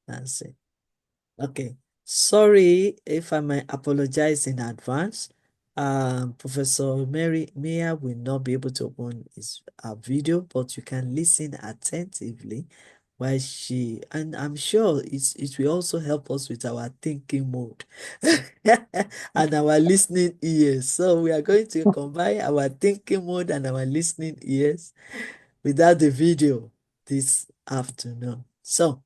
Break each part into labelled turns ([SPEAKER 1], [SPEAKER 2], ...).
[SPEAKER 1] Nancy. Okay. Sorry if I may apologize in advance. Professor Mary Mia will not be able to open his video, but you can listen attentively while and I'm sure it will also help us with our thinking mode and our listening ears. So we are going to combine our thinking mode and our listening ears without the video this afternoon. So,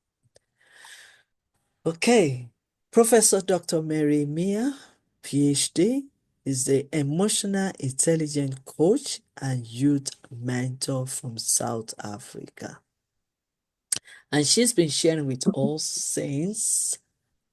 [SPEAKER 1] okay, Professor Dr. Mary Mia, PhD, is the emotional intelligence coach and youth mentor from South Africa. And she's been sharing with us since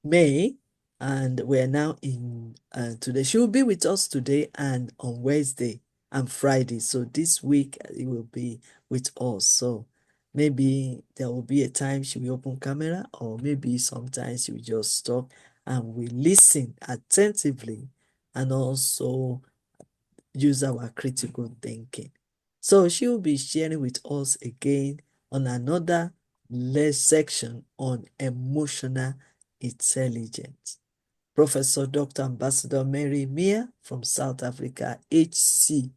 [SPEAKER 1] May, and we're now in today. She will be with us today and on Wednesday and Friday. So this week it will be with us. So maybe there will be a time she will open camera, or maybe sometimes she will just stop and we listen attentively and also use our critical thinking. So she will be sharing with us again on another section on emotional intelligence. Professor Dr. Ambassador Mary Mia from South Africa, HC.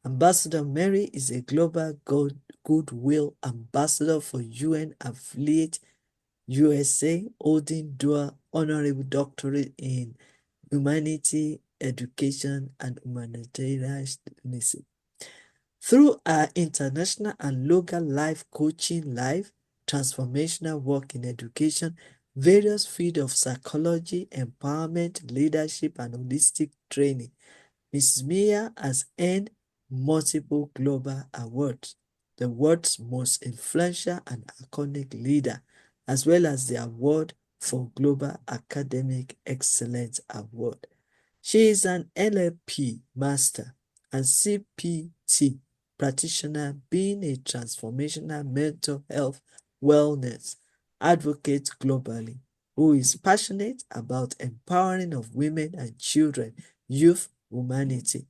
[SPEAKER 1] Ambassador Mary is a global goodwill ambassador for UN affiliate USA, holding dual honorary doctorate in humanity, education, and humanitarian. Through our international and local life coaching, life transformational work in education, various fields of psychology, empowerment, leadership, and holistic training, Ms. Mia has earned multiple global awards, the world's most influential and iconic leader, as well as the award for Global Academic Excellence Award. She is an LLP master and CPT practitioner, being a transformational mental health wellness advocate globally, who is passionate about empowering of women and children, youth, humanity.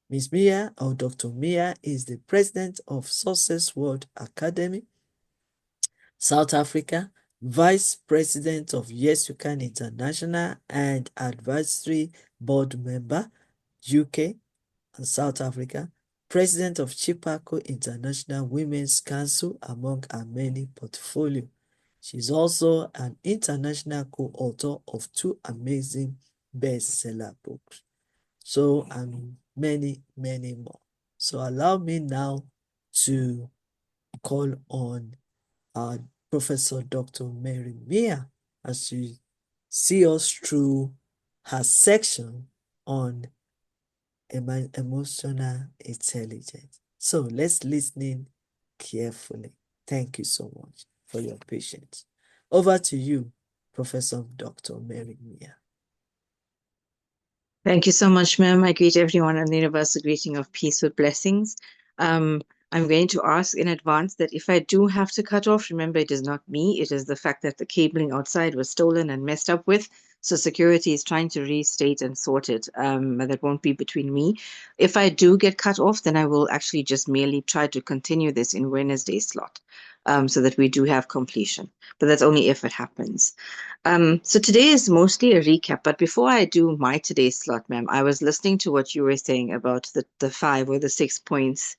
[SPEAKER 1] Ms. Mia, or Dr. Mia, is the president of Success World Academy, South Africa, vice president of YYCI International and advisory board member, UK and South Africa, president of Chipako International Women's Council, among her many portfolio. She's also an international co-author of 2 amazing bestseller books. So, and many, many more. So allow me now to call on Professor Dr. Mary Mia as she see us through her section on emotional intelligence. So let's listen carefully. Thank you so much for your patience. Over to you, Professor Dr. Mary Mia.
[SPEAKER 2] Thank you so much, ma'am. I greet everyone in the universal greeting of peace with blessings. I'm going to ask in advance that if I do have to cut off, remember it is not me, it is the fact that the cabling outside was stolen and messed up with. So security is trying to restate and sort it. That won't be between me. If I do get cut off, then I will actually just merely try to continue this in Wednesday's slot, so that we do have completion. But that's only if it happens. So today is mostly a recap, but before I do my today's slot, ma'am, I was listening to what you were saying about the 5 or the 6 points.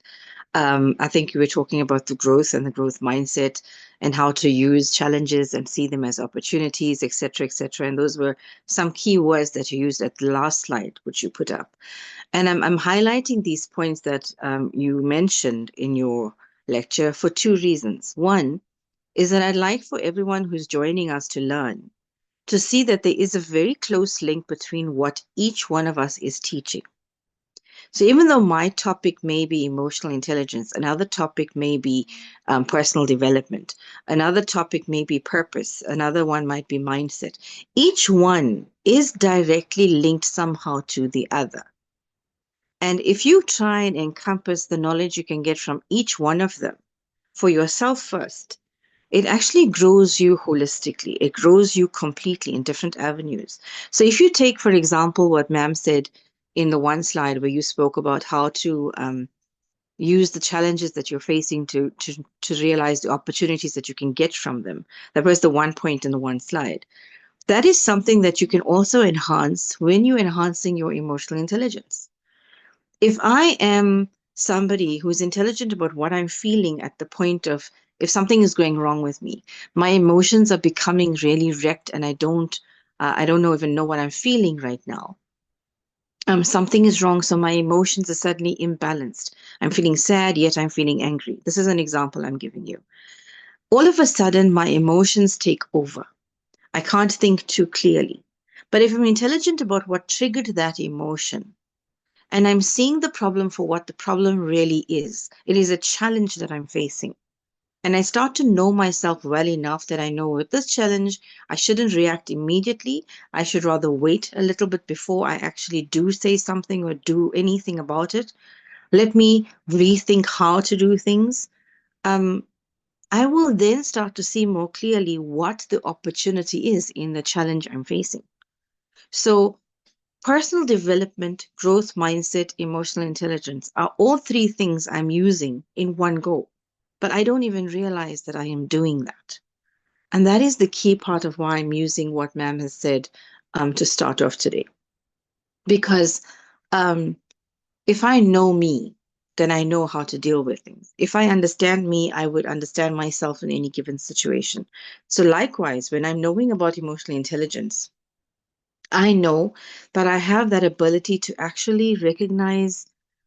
[SPEAKER 2] I think you were talking about the growth and the growth mindset and how to use challenges and see them as opportunities, et cetera, et cetera. And those were some key words that you used at the last slide, which you put up. And I'm highlighting these points that you mentioned in your lecture for 2 reasons. One is that I'd like for everyone who's joining us to learn to see that there is a very close link between what each one of us is teaching. So even though my topic may be emotional intelligence, another topic may be personal development, another topic may be purpose, another one might be mindset, each one is directly linked somehow to the other. And if you try and encompass the knowledge you can get from each one of them for yourself first, it actually grows you holistically. It grows you completely in different avenues. So if you take, for example, what ma'am said in the one slide where you spoke about how to Use the challenges that you're facing to realize the opportunities that you can get from them. That was the one point in the one slide. That is something that you can also enhance when you're enhancing your emotional intelligence. If I am somebody who's intelligent about what I'm feeling at the point of if something is going wrong with me, my emotions are becoming really wrecked, and I don't even know what I'm feeling right now. Something is wrong, so my emotions are suddenly imbalanced. I'm feeling sad, yet I'm feeling angry. This is an example I'm giving you. All of a sudden, my emotions take over. I can't think too clearly. But if I'm intelligent about what triggered that emotion, and I'm seeing the problem for what the problem really is, it is a challenge that I'm facing. And I start to know myself well enough that I know with this challenge, I shouldn't react immediately. I should rather wait a little bit before I actually do say something or do anything about it. Let me rethink how to do things. Um, I will then start to see more clearly what the opportunity is in the challenge I'm facing. So, personal development, growth mindset, emotional intelligence are all three things I'm using in one go. But I don't even realize that I am doing that. And that is the key part of why I'm using what Ma'am has said to start off today. Because um, if I know me, then I know how to deal with things. If I understand me, I would understand myself in any given situation. So, likewise, when I'm knowing about emotional intelligence, I know that I have that ability to actually recognize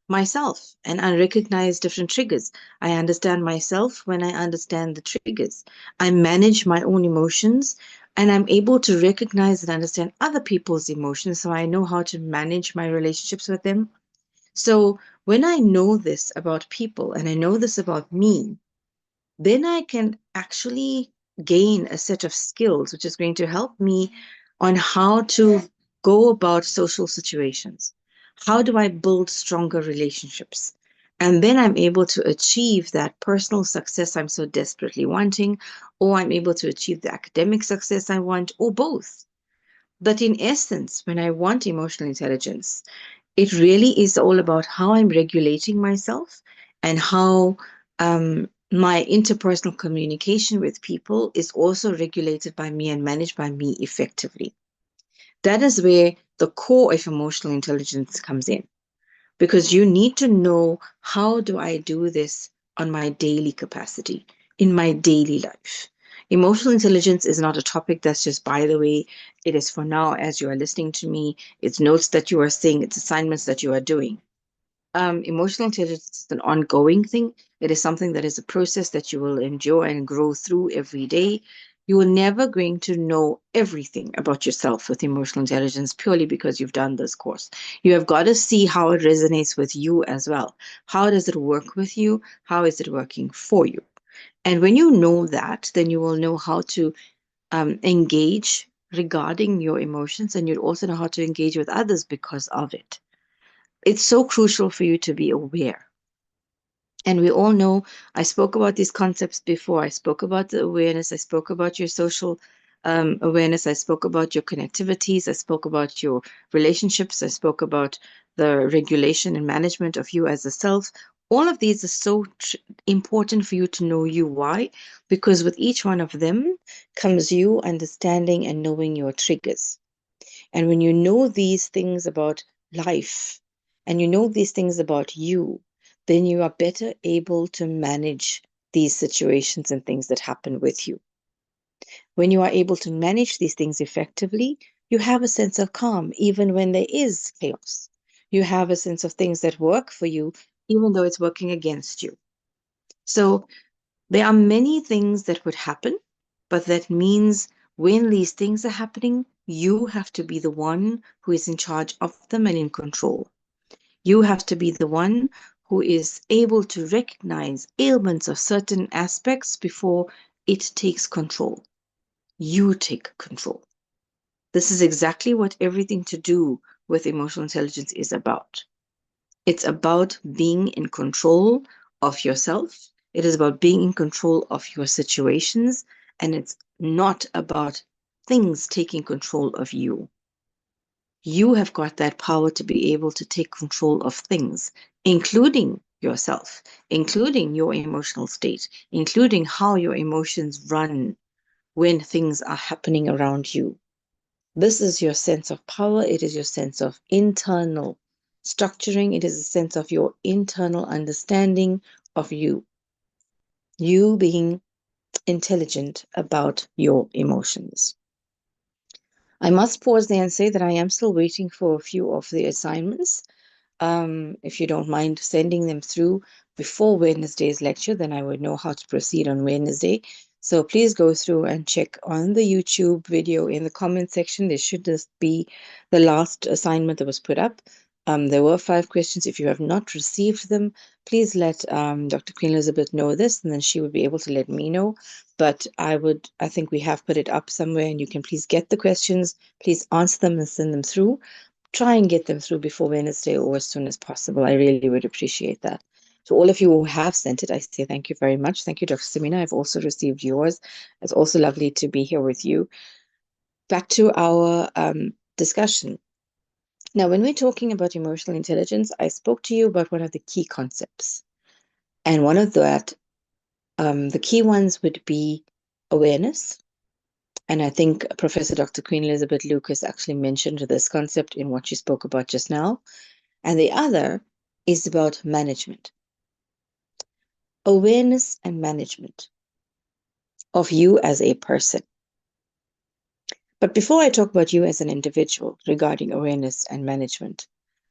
[SPEAKER 2] myself and I recognize different triggers. I understand myself when I understand the triggers. I manage my own emotions and I'm able to recognize and understand other people's emotions so I know how to manage my relationships with them. So when I know this about people and I know this about me, then I can actually gain a set of skills which is going to help me on how to go about social situations. How do I build stronger relationships? And then I'm able to achieve that personal success I'm so desperately wanting, or I'm able to achieve the academic success I want, or both. But in essence, when I want emotional intelligence, it really is all about how I'm regulating myself and how my interpersonal communication with people is also regulated by me and managed by me effectively. That is where the core of emotional intelligence comes in, because you need to know how do I do this on my daily capacity, in my daily life. Emotional intelligence is not a topic that's just by the way. It is for now as you are listening to me. It's notes that you are saying, it's assignments that you are doing. Emotional intelligence is an ongoing thing. It is something that is a process that you will enjoy and grow through every day. You are never going to know everything about yourself with emotional intelligence purely because you've done this course. You have got to see how it resonates with you as well. How does it work with you? How is it working for you? And when you know that, then you will know how to engage regarding your emotions, and you'll also know how to engage with others because of it. It's so crucial for you to be aware. And we all know I spoke about these concepts before. I spoke about the awareness. I spoke about your social awareness. I spoke about your connectivities. I spoke about your relationships. I spoke about the regulation and management of you as a self. All of these are so important for you to know you. Why? Because with each one of them comes you understanding and knowing your triggers. And when you know these things about life and you know these things about you, then you are better able to manage these situations and things that happen with you. When you are able to manage these things effectively, you have a sense of calm, even when there is chaos. You have a sense of things that work for you, even though it's working against you. So there are many things that would happen, but that means when these things are happening, you have to be the one who is in charge of them and in control. You have to be the one who is able to recognize ailments of certain aspects before it takes control. You take control. This is exactly what everything to do with emotional intelligence is about. It's about being in control of yourself. It is about being in control of your situations. And it's not about things taking control of you. You have got that power to be able to take control of things, including yourself, including your emotional state, including how your emotions run when things are happening around you. This is your sense of power. It is your sense of internal structuring. It is a sense of your internal understanding of you. You being intelligent about your emotions. I must pause there and say that I am still waiting for a few of the assignments. If you don't mind sending them through before Wednesday's lecture, then I would know how to proceed on Wednesday. So please go through and check on the YouTube video in the comment section. There should just be the last assignment that was put up. There were 5 questions. If you have not received them, please let Dr. Queen Elizabeth know this, and then she would be able to let me know. But I think we have put it up somewhere, and you can please get the questions, please answer them and send them through. Try and get them through before Wednesday or as soon as possible. I really would appreciate that. To all of you who have sent it, I say thank you very much. Thank you, Dr. Samina. I've also received yours. It's also lovely to be here with you. Back to our discussion. Now, when we're talking about emotional intelligence, I spoke to you about one of the key concepts. And one of that, the key ones would be awareness. And I think Professor Dr. Queen Elizabeth Lucas actually mentioned this concept in what she spoke about just now. And the other is about management. Awareness and management of you as a person. But before I talk about you as an individual regarding awareness and management,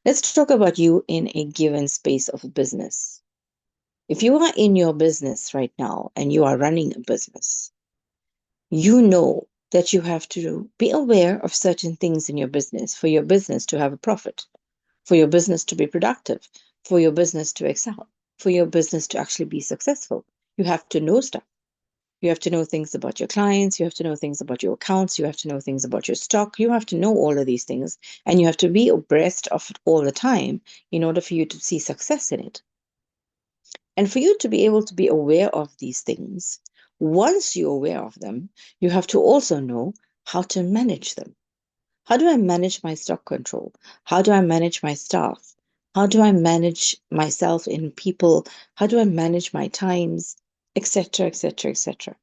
[SPEAKER 2] let's talk about you in a given space of business. If you are in your business right now and you are running a business, you know that you have to be aware of certain things in your business for your business to have a profit, for your business to be productive, for your business to excel, for your business to actually be successful. You have to know stuff. You have to know things about your clients. You have to know things about your accounts. You have to know things about your stock. You have to know all of these things, and you have to be abreast of it all the time in order for you to see success in it. And for you to be able to be aware of these things, once you're aware of them, you have to also know how to manage them. How do I manage my stock control? How do I manage my staff? How do I manage myself in people? How do I manage my times, etc., etc., etc.?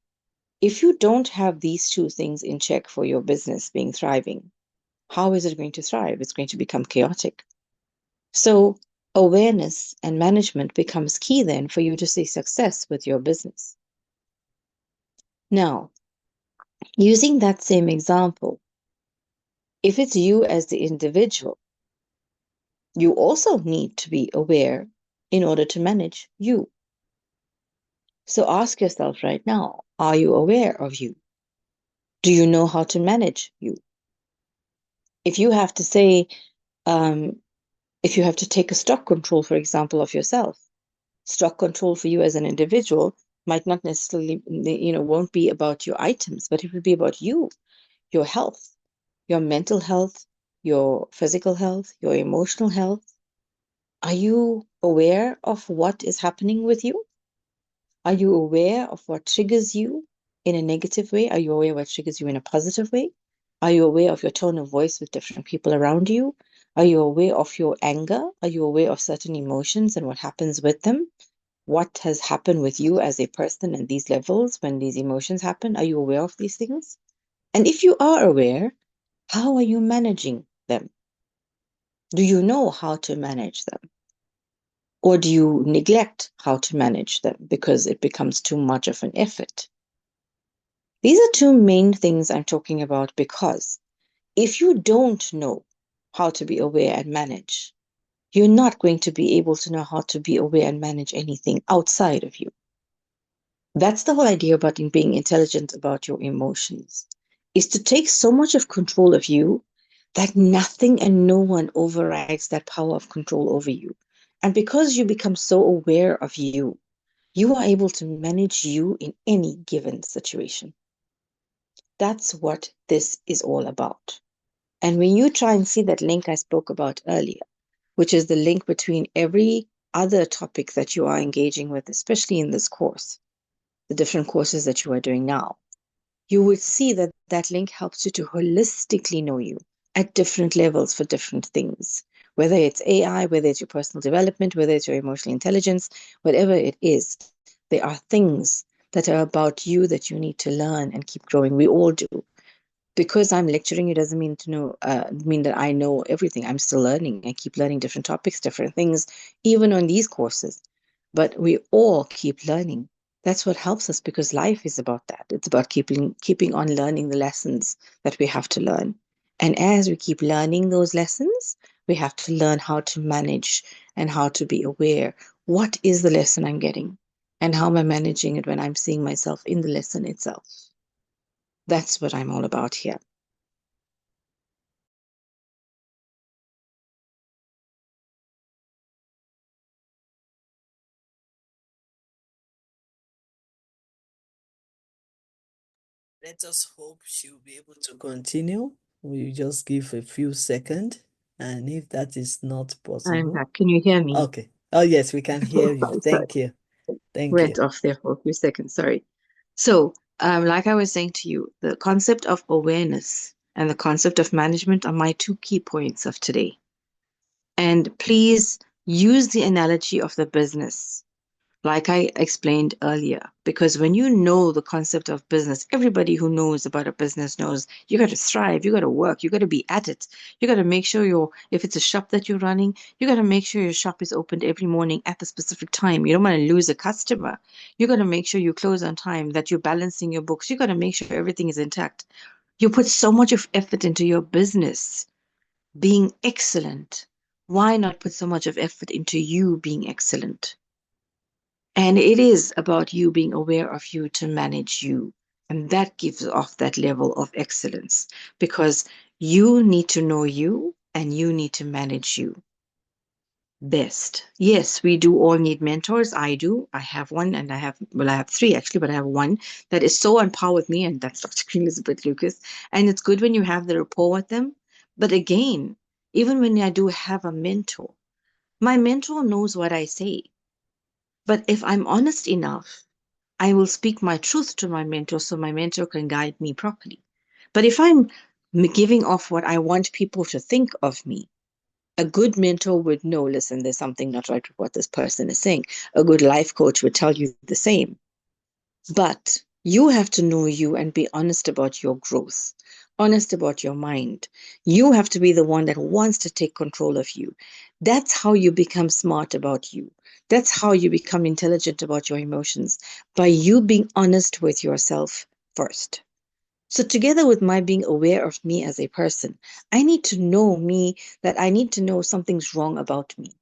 [SPEAKER 2] If you don't have these 2 things in check for your business being thriving, how is it going to thrive? It's going to become chaotic. So awareness and management becomes key then for you to see success with your business. Now, using that same example, if it's you as the individual, you also need to be aware in order to manage you. So ask yourself right now, are you aware of you? Do you know how to manage you? If you have to say, if you have to take a stock control, for example, of yourself, stock control for you as an individual might not necessarily, won't be about your items, but it will be about you, your health, your mental health, your physical health, your emotional health. Are you aware of what is happening with you? Are you aware of what triggers you in a negative way? Are you aware of what triggers you in a positive way? Are you aware of your tone of voice with different people around you? Are you aware of your anger? Are you aware of certain emotions and what happens with them? What has happened with you as a person at these levels when these emotions happen? Are you aware of these things? And if you are aware, how are you managing them? Do you know how to manage them? Or do you neglect how to manage them because it becomes too much of an effort? These are 2 main things I'm talking about, because if you don't know how to be aware and manage, you're not going to be able to know how to be aware and manage anything outside of you. That's the whole idea about being intelligent about your emotions, is to take so much of control of you that nothing and no one overrides that power of control over you. And because you become so aware of you, you are able to manage you in any given situation. That's what this is all about. And when you try and see that link I spoke about earlier, which is the link between every other topic that you are engaging with, especially in this course, the different courses that you are doing now, you will see that that link helps you to holistically know you at different levels for different things. whether it's AI, whether it's your personal development, whether it's your emotional intelligence, whatever it is, there are things that are about you that you need to learn and keep growing. We all do. Because I'm lecturing, it doesn't mean that I know everything. I'm still learning. I keep learning different topics, different things, even on these courses. But we all keep learning. That's what helps us, because life is about that. It's about keeping on learning the lessons that we have to learn. And as we keep learning those lessons, we have to learn how to manage and how to be aware. What is the lesson I'm getting? And how am I managing it when I'm seeing myself in the lesson itself? That's what I'm all about here.
[SPEAKER 1] Let us hope she'll be able to continue. We'll just give a few seconds, and if that is not
[SPEAKER 2] I'm
[SPEAKER 1] possible,
[SPEAKER 2] back. Can you hear me?
[SPEAKER 1] okay. Oh, yes, we can hear you.
[SPEAKER 2] Sorry,
[SPEAKER 1] Thank you. Thank you.
[SPEAKER 2] went off there for a few seconds. Sorry. So, like I was saying to you, the concept of awareness and the concept of management are my two key points of today. And please use the analogy of the business, like I explained earlier, because when you know the concept of business, everybody who knows about a business knows you got to thrive, you got to work, you got to be at it. You got to make sure if it's a shop that you're running, you got to make sure your shop is opened every morning at the specific time. You don't want to lose a customer. You got to make sure you close on time, that you're balancing your books. You got to make sure everything is intact. You put so much of effort into your business being excellent. Why not put so much of effort into you being excellent? And it is about you being aware of you to manage you. And that gives off that level of excellence, because you need to know you and you need to manage you best. Yes, we do all need mentors. I do. I have one, and I have three actually, but I have one that is so on par with me, and that's Dr. Queen Elizabeth Lucas. And it's good when you have the rapport with them. But again, even when I do have a mentor, my mentor knows what I say. But if I'm honest enough, I will speak my truth to my mentor so my mentor can guide me properly. But if I'm giving off what I want people to think of me, a good mentor would know, listen, there's something not right with what this person is saying. A good life coach would tell you the same. But you have to know you and be honest about your growth, honest about your mind. You have to be the one that wants to take control of you. That's how you become smart about you. That's how you become intelligent about your emotions, by you being honest with yourself first. So, together with my being aware of me as a person, I need to know me, that I need to know something's wrong about me.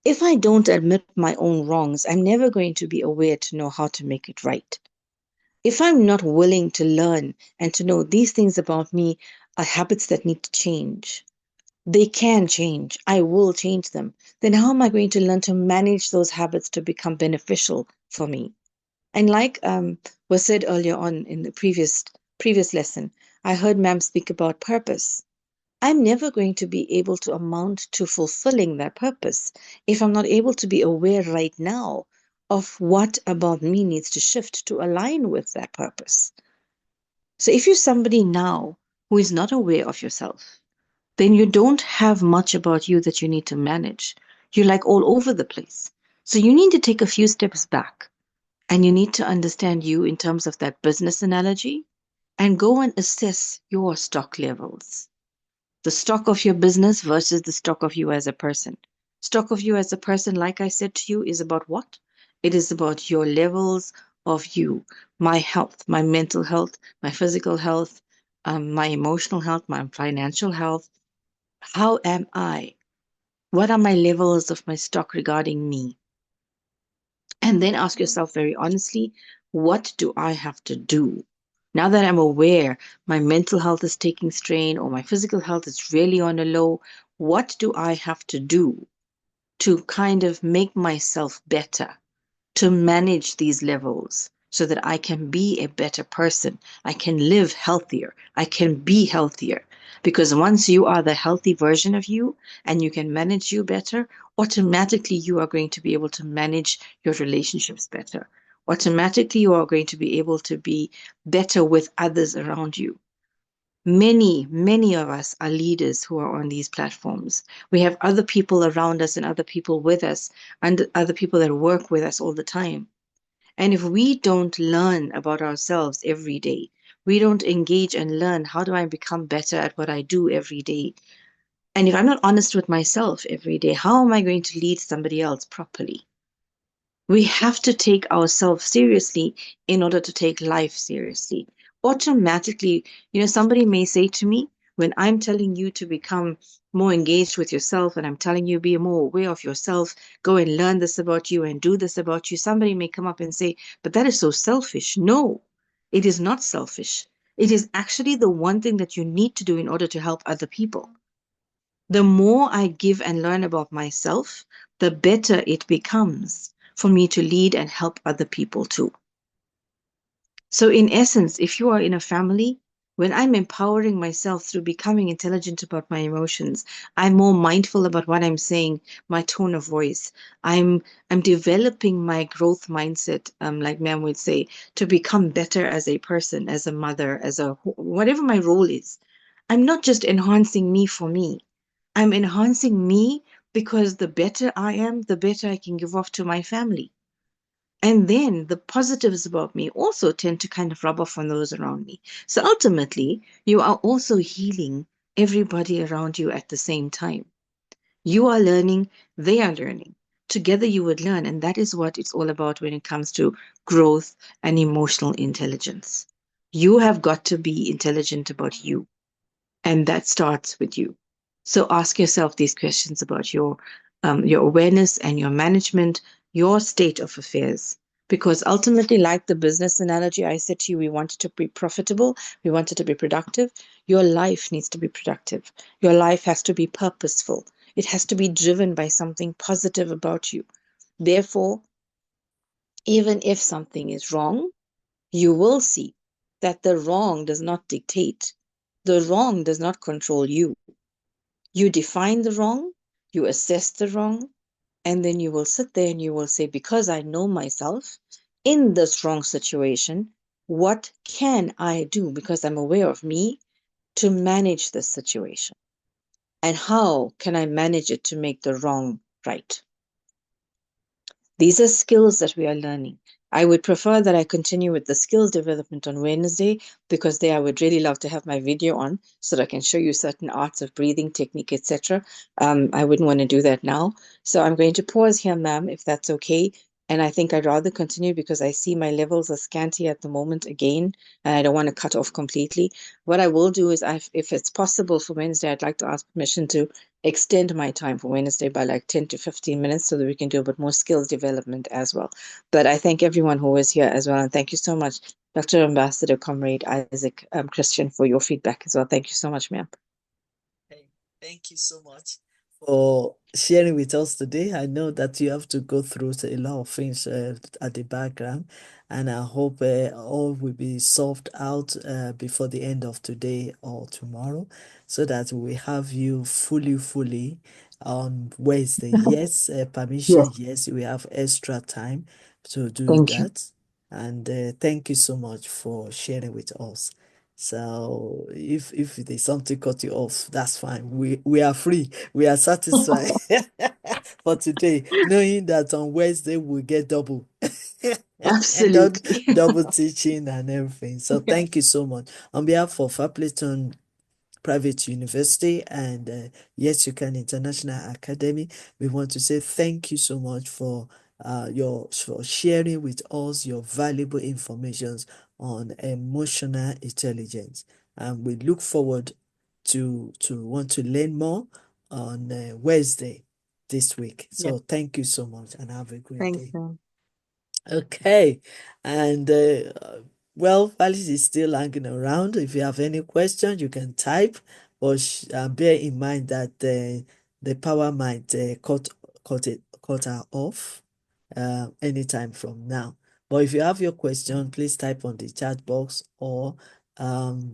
[SPEAKER 2] If I don't admit my own wrongs, I'm never going to be aware to know how to make it right. If I'm not willing to learn and to know these things about me are habits that need to change, they can change, I will change them, then how am I going to learn to manage those habits to become beneficial for me? And like was said earlier on in the previous lesson, I heard ma'am speak about purpose. I'm never going to be able to amount to fulfilling that purpose if I'm not able to be aware right now of what about me needs to shift to align with that purpose. So if you're somebody now who is not aware of yourself, then you don't have much about you that you need to manage. You're like all over the place. So you need to take a few steps back, and you need to understand you in terms of that business analogy, and go and assess your stock levels. The stock of your business versus the stock of you as a person. Stock of you as a person, like I said to you, is about what? It is about your levels of you, my health, my mental health, my physical health, my emotional health, my financial health. How am I? What are my levels of my stock regarding me? And then ask yourself very honestly, what do I have to do? Now that I'm aware my mental health is taking strain or my physical health is really on a low, what do I have to do to kind of make myself better, to manage these levels so that I can be a better person? I can live healthier. I can be healthier. Because once you are the healthy version of you and you can manage you better, automatically you are going to be able to manage your relationships better. Automatically you are going to be able to be better with others around you. Many of us are leaders who are on these platforms. We have other people around us and other people with us and other people that work with us all the time. And if we don't learn about ourselves every day, we don't engage and learn, how do I become better at what I do every day? And if I'm not honest with myself every day, how am I going to lead somebody else properly? We have to take ourselves seriously in order to take life seriously. Automatically, somebody may say to me, when I'm telling you to become more engaged with yourself and I'm telling you be more aware of yourself, go and learn this about you and do this about you, somebody may come up and say, but that is so selfish. No, it is not selfish. It is actually the one thing that you need to do in order to help other people. The more I give and learn about myself, the better it becomes for me to lead and help other people too. So, in essence, if you are in a family, when I'm empowering myself through becoming intelligent about my emotions, I'm more mindful about what I'm saying, my tone of voice. I'm developing my growth mindset, like Ma'am would say, to become better as a person, as a mother, as a whatever my role is. I'm not just enhancing me for me. I'm enhancing me because the better I am, the better I can give off to my family. And then the positives about me also tend to kind of rub off on those around me. So ultimately, you are also healing everybody around you at the same time. You are learning, they are learning. Together you would learn. And that is what it's all about when it comes to growth and emotional intelligence. You have got to be intelligent about you. And that starts with you. So ask yourself these questions about your awareness and your management, your state of affairs. Because ultimately, like the business analogy I said to you, we want it to be profitable, we want it to be productive. Your life needs to be productive. Your life has to be purposeful. It has to be driven by something positive about you. Therefore, even if something is wrong, you will see that the wrong does not dictate. The wrong does not control you. You define the wrong, you assess the wrong, and then you will sit there and you will say, because I know myself in this wrong situation, what can I do? Because I'm aware of me to manage this situation. And how can I manage it to make the wrong right? These are skills that we are learning. I would prefer that I continue with the skills development on Wednesday because there I would really love to have my video on so that I can show you certain arts of breathing technique, etc. I wouldn't want to do that now. So I'm going to pause here, ma'am, if that's okay. And I think I'd rather continue because I see my levels are scanty at the moment again, and I don't want to cut off completely. What I will do is, if it's possible for Wednesday, I'd like to ask permission to extend my time for Wednesday by like 10 to 15 minutes so that we can do a bit more skills development as well. But I thank everyone who was here as well. And thank you so much, Dr. Ambassador Comrade Isaac Christian, for your feedback as well. Thank you so much, ma'am.
[SPEAKER 1] Hey, thank you so much for sharing with us today. I know that you have to go through a lot of things at the background, and I hope all will be solved out before the end of today or tomorrow, so that we have you fully on Wednesday. Yes, permission.
[SPEAKER 2] Yes,
[SPEAKER 1] Yes, we have extra time to do
[SPEAKER 2] thank you.
[SPEAKER 1] that, and thank you so much for sharing with us. So if there's something cut you off, that's fine. We are free. We are satisfied for today, knowing that on Wednesday we'll get double and
[SPEAKER 2] Absolutely.
[SPEAKER 1] double teaching and everything. So thank you so much. On behalf of Appleton Private University and Yes You Can International Academy, we want to say thank you so much for for sharing with us your valuable information on emotional intelligence, and we look forward to want to learn more on Wednesday this week.
[SPEAKER 2] Yeah,
[SPEAKER 1] So thank you so much and have a great
[SPEAKER 2] thanks,
[SPEAKER 1] day.
[SPEAKER 2] ma'am.
[SPEAKER 1] Okay, and well, Alice is still hanging around. If you have any question, you can type, but bear in mind that the power might cut her off anytime from now. But if you have your question, please type on the chat box, or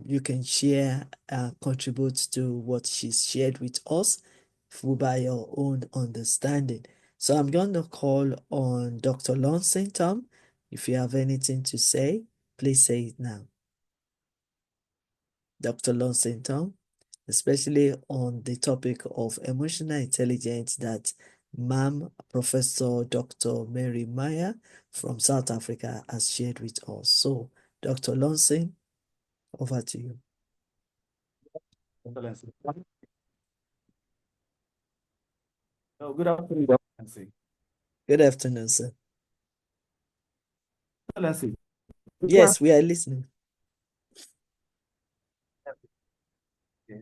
[SPEAKER 1] you can share, contribute to what she's shared with us by your own understanding. So I'm going to call on Dr. Lonsington. If you have anything to say, please say it now. Dr. Lonson Tom, especially on the topic of emotional intelligence that Ma'am Professor Dr. Mary Maya from South Africa has shared with us. So, Dr. Lonson, over to you.
[SPEAKER 3] Oh, good afternoon, Dr. Nancy.
[SPEAKER 1] Good afternoon, sir.
[SPEAKER 3] Let's see.
[SPEAKER 1] Yes, we are listening.
[SPEAKER 3] Okay.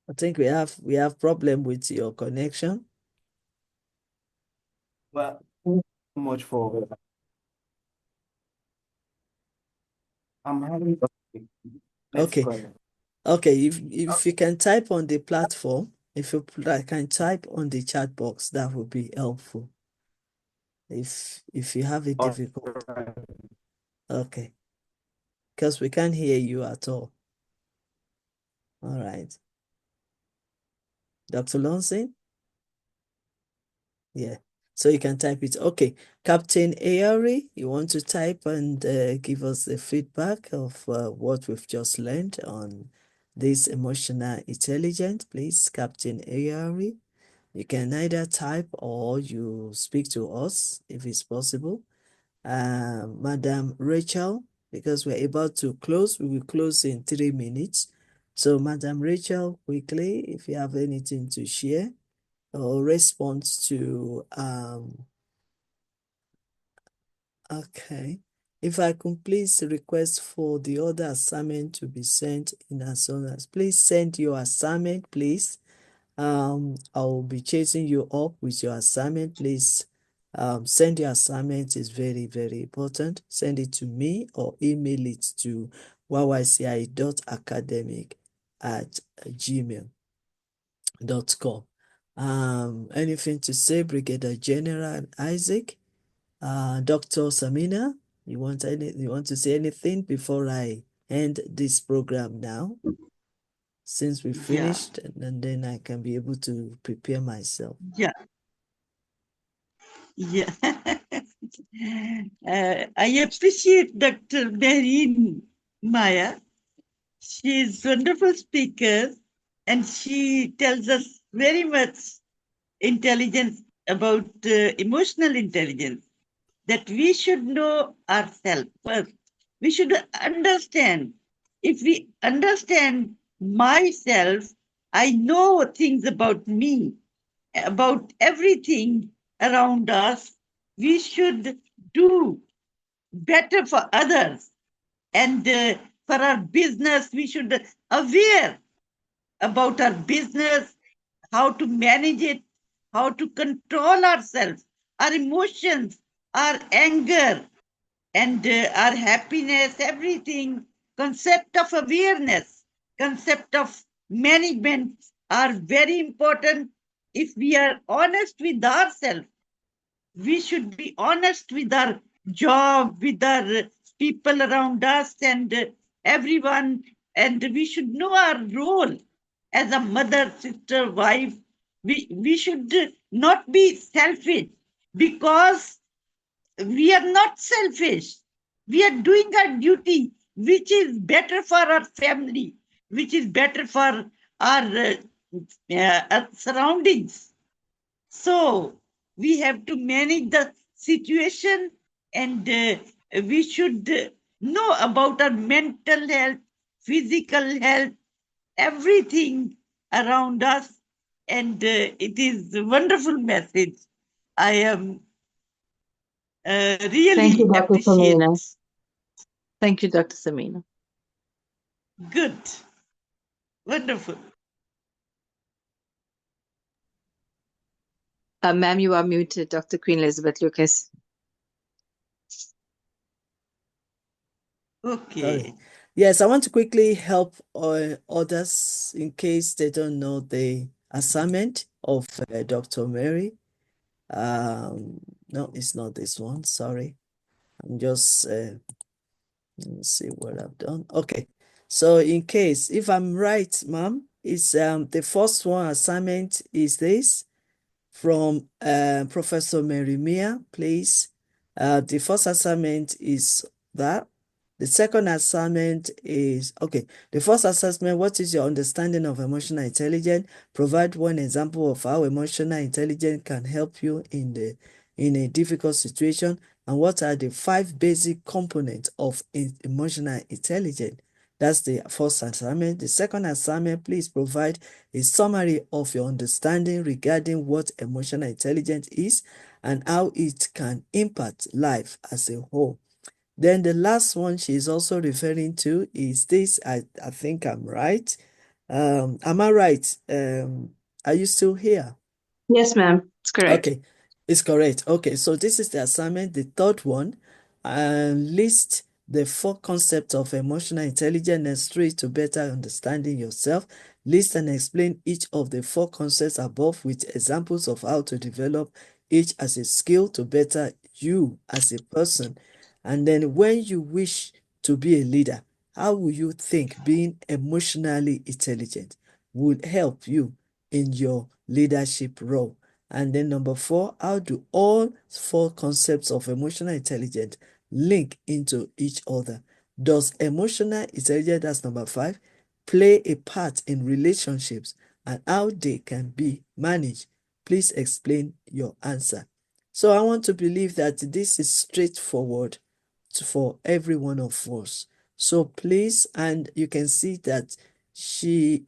[SPEAKER 1] I think we have problem with your connection.
[SPEAKER 3] Well, thank you so much for I'm having let's
[SPEAKER 1] Okay.
[SPEAKER 3] go ahead.
[SPEAKER 1] Okay, if you can type on the platform, if you can type on the chat box, that would be helpful. If you have a difficult, okay, because we can't hear you at all. All right, Dr. Lonson, yeah. So you can type it. Okay, Captain Ayari, you want to type and give us the feedback of what we've just learned on this emotional intelligence, please, Captain Ayari. You can either type or you speak to us if it's possible. Madam Rachel, because we're about to close, we will close in 3 minutes. So Madam Rachel, quickly, if you have anything to share or response to, okay. If I could please request for the other assignment to be sent in as soon as, please send your assignment, please. I'll be chasing you up with your assignment. Please send your assignment. Is very, very important. Send it to me or email it to yYCI.academic@gmail.com. Anything to say, Brigadier General Isaac? Dr. Samina, you want to say anything before I end this program now? Since we finished, and then I can be able to prepare myself.
[SPEAKER 4] Yeah. I appreciate Dr. Mehreen Maya. She's a wonderful speaker and she tells us very much intelligence about emotional intelligence, that we should know ourselves first. We should understand. If we understand myself, I know things about me, about everything around us. We should do better for others. And for our business, we should aware about our business, how to manage it, how to control ourselves, our emotions, our anger, and our happiness, everything. Concept of awareness, concept of management are very important. If we are honest with ourselves, we should be honest with our job, with our people around us, and everyone. And we should know our role as a mother, sister, wife. We should not be selfish, because we are not selfish. We are doing our duty, which is better for our family, which is better for our surroundings. So we have to manage the situation, and we should know about our mental health, physical health, everything around us. And it is a wonderful message. I am
[SPEAKER 2] Thank
[SPEAKER 4] really
[SPEAKER 2] you, Dr.
[SPEAKER 4] appreciate.
[SPEAKER 2] Samina. Thank you, Dr. Samina.
[SPEAKER 4] Good. Wonderful.
[SPEAKER 2] Ma'am, you are muted, Dr. Queen Elizabeth Lucas.
[SPEAKER 4] Okay.
[SPEAKER 1] Sorry. Yes, I want to quickly help others in case they don't know the assignment of Dr. Mary. No, it's not this one. Sorry. I'm just, let me see what I've done. Okay. So in case, if I'm right, ma'am, it's the first one assignment is this from Professor Mary Mia, please. The first assignment is that. The second assignment is, okay, the first assessment, what is your understanding of emotional intelligence? Provide one example of how emotional intelligence can help you in a difficult situation. And what are the 5 basic components of emotional intelligence? That's the first assignment. The second assignment, please provide a summary of your understanding regarding what emotional intelligence is and how it can impact life as a whole. Then the last one she's also referring to is this. I think I'm right. Am I right? Are you still here?
[SPEAKER 2] Yes, ma'am. It's correct.
[SPEAKER 1] Okay, it's correct. Okay, so this is the assignment. The third one, list the 4 concepts of emotional intelligence necessary to better understanding yourself. List and explain each of the 4 concepts above with examples of how to develop each as a skill to better you as a person. And then when you wish to be a leader, how will you think being emotionally intelligent would help you in your leadership role? And then number 4, how do all 4 concepts of emotional intelligence link into each other? Does emotional intelligence, that's number 5, play a part in relationships and how they can be managed? Please explain your answer. So I want to believe that this is straightforward for every one of us. So please, and you can see that she's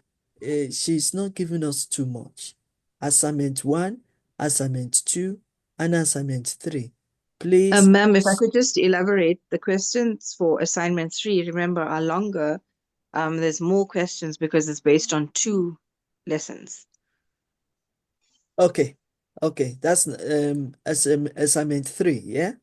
[SPEAKER 1] not giving us too much. Assignment 1, assignment 2, and assignment 3. Please.
[SPEAKER 2] Ma'am, if I could just elaborate, the questions for assignment 3, remember, are longer. There's more questions because it's based on 2 lessons.
[SPEAKER 1] Okay, that's assignment 3, yeah?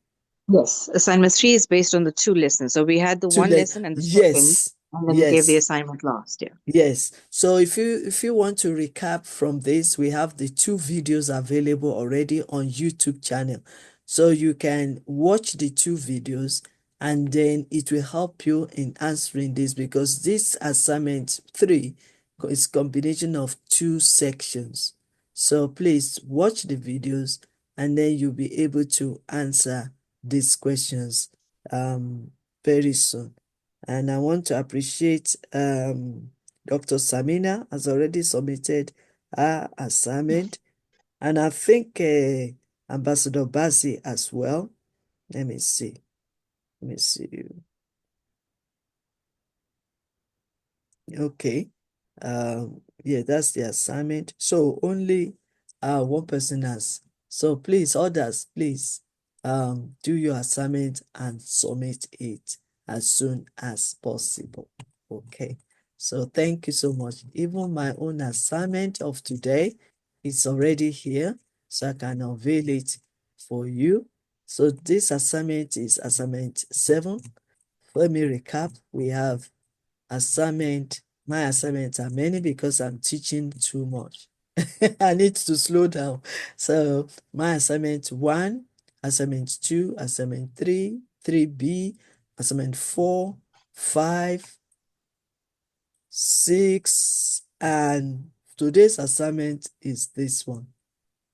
[SPEAKER 2] Yes, assignment 3 is based on the 2 lessons. So we had the 1 lesson and the second,
[SPEAKER 1] Yes,
[SPEAKER 2] and then we gave the
[SPEAKER 1] yes.
[SPEAKER 2] assignment last. Yeah.
[SPEAKER 1] Yes. So if you want to recap from this, we have the 2 videos available already on YouTube channel. So you can watch the 2 videos and then it will help you in answering this, because this assignment 3 is combination of 2 sections. So please watch the videos and then you'll be able to answer these questions very soon. And I want to appreciate Dr. Samina has already submitted her assignment, and I think Ambassador Basi as well. Let me see. Let me see. Okay. Yeah, that's the assignment. So only one person has. So please, others, please do your assignment and submit it as soon as possible. Okay. So thank you so much. Even my own assignment of today is already here, so I can unveil it for you. So this assignment is assignment 7. Let me recap. We have my assignments are many because I'm teaching too much. I need to slow down. So my assignment 1, assignment 2, assignment 3, 3B, assignment 4, 5, 6, and today's assignment is this one.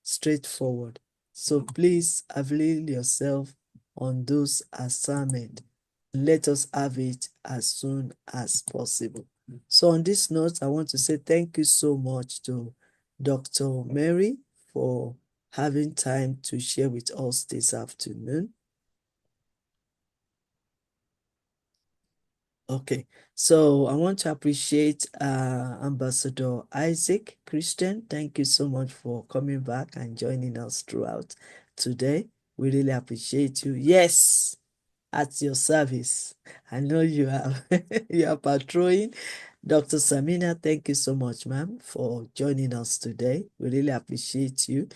[SPEAKER 1] Straightforward. So please avail yourself on those assignments. Let us have it as soon as possible. So on this note, I want to say thank you so much to Dr. Mary for having time to share with us this afternoon. Okay, so I want to appreciate Ambassador Isaac Christian. Thank you so much for coming back and joining us throughout today. We really appreciate you. Yes, at your service. I know you are you are patrolling. Dr. Samina, thank you so much, ma'am, for joining us today. We really appreciate you.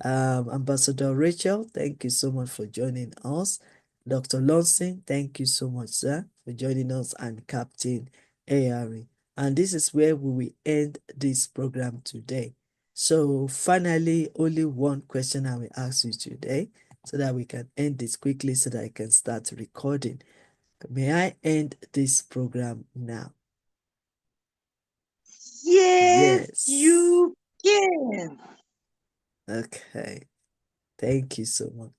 [SPEAKER 1] Ambassador Rachel, thank you so much for joining us. Dr. Lawson, thank you so much, sir, for joining us, and Captain ARE. And this is where we will end this program today. So finally, only one question I will ask you today, so that we can end this quickly so that I can start recording. May I end this program now?
[SPEAKER 4] Yes,
[SPEAKER 1] Yes.
[SPEAKER 4] you can.
[SPEAKER 1] Okay. Thank you so much.